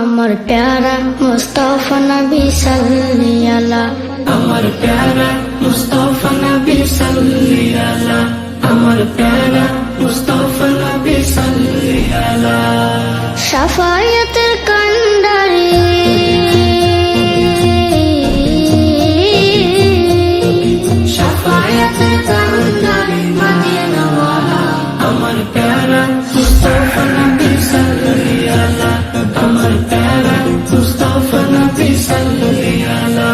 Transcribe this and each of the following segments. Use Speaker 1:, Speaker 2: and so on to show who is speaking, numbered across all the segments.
Speaker 1: আমার প্যারা মুস্তাফা নবী সাল্লি আলা,
Speaker 2: আমার প্যারা মুস্তাফা নবী সাল্লি আলা, আমার প্যারা মুস্তাফা নবী সাল্লি আলা।
Speaker 1: শাফায়াতের কান্ডারি
Speaker 2: শাফায়াতের কান্ডারি মদিনা ওয়ালা, আমার প্যারা মুস্তাফা নবী সাল্লি আলা, আমার প্যারা মুস্তাফা নবী সাল্লি আলা।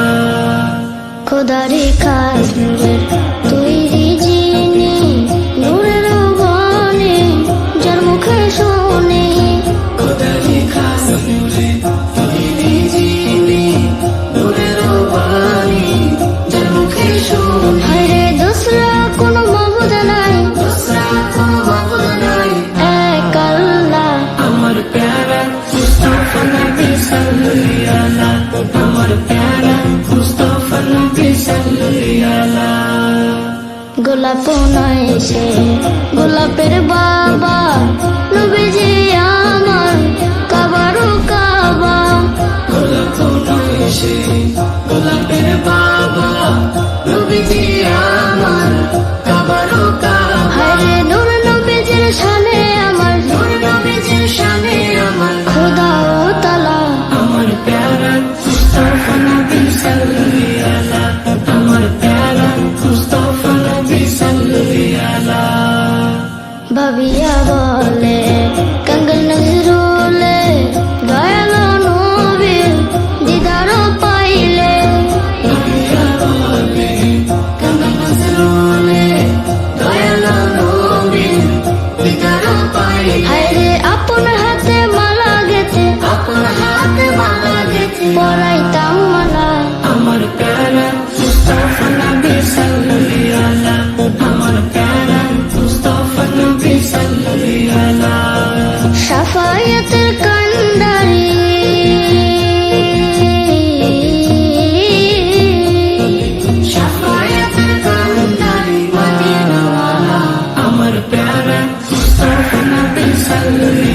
Speaker 1: খোদারি কাশ্মীরের তৈরি যিনি, নূরের বাণী যার মুখে শুনি,
Speaker 2: খোদারি কাশ্মীরে তৈরি যিনি, নূরের বাণী যার মুখে শুনি।
Speaker 1: হায়রে দোসরা কোনো মাবুদ নাই,
Speaker 2: দোসরা কোনো মাবুদ নাই,
Speaker 1: এক আল্লাহ।
Speaker 2: আমার প্যারা মুস্তাফা নবী সাল্লি আলা, আমার প্যারা মুস্তাফা নবী সাল্লি আলা।
Speaker 1: গোলাপ নয় সে গোলাপের বাবা, নবীজি আমার কাবারও কাবা।
Speaker 2: গোলাপ নয় সে গোলাপের বাবা, নবীজি আমার কাবারও কাবা।
Speaker 1: হায়রে নূর নবীজির শানে আমার,
Speaker 2: নূর নবীজির শানে আমার,
Speaker 1: খোদা ও তালা।
Speaker 2: আমার প্যারা মুস্তাফা নবী সাল্লি আলা, আমার প্যারা মুস্তাফা নবী সাল্লি আলা।
Speaker 1: ভাবিয়া বলে কাঙ্গল নজরুলে, দয়ালো নবীর দিদার পাইলে।
Speaker 2: নবিয়া বলে কাঙ্গল নজরুলে, দয়ালো নবীর দিদার পাইলে।
Speaker 1: হায়রে আপন হাতে মালা গেতে,
Speaker 2: আপন হাতে মালা গেথে
Speaker 1: পরাইতাম মালা।
Speaker 2: আমার প্যারা মুস্তাফা নবী সাল্লি আলা, আমার প্যারা মুস্তাফা নবী সাল্লি আলা।
Speaker 1: শাফায়াতের কান্ডারি
Speaker 2: শাফায়াতের কান্ডারি মদিনা ওয়ালা, আমার প্যারা মুস্তাফা নবী সাল্লি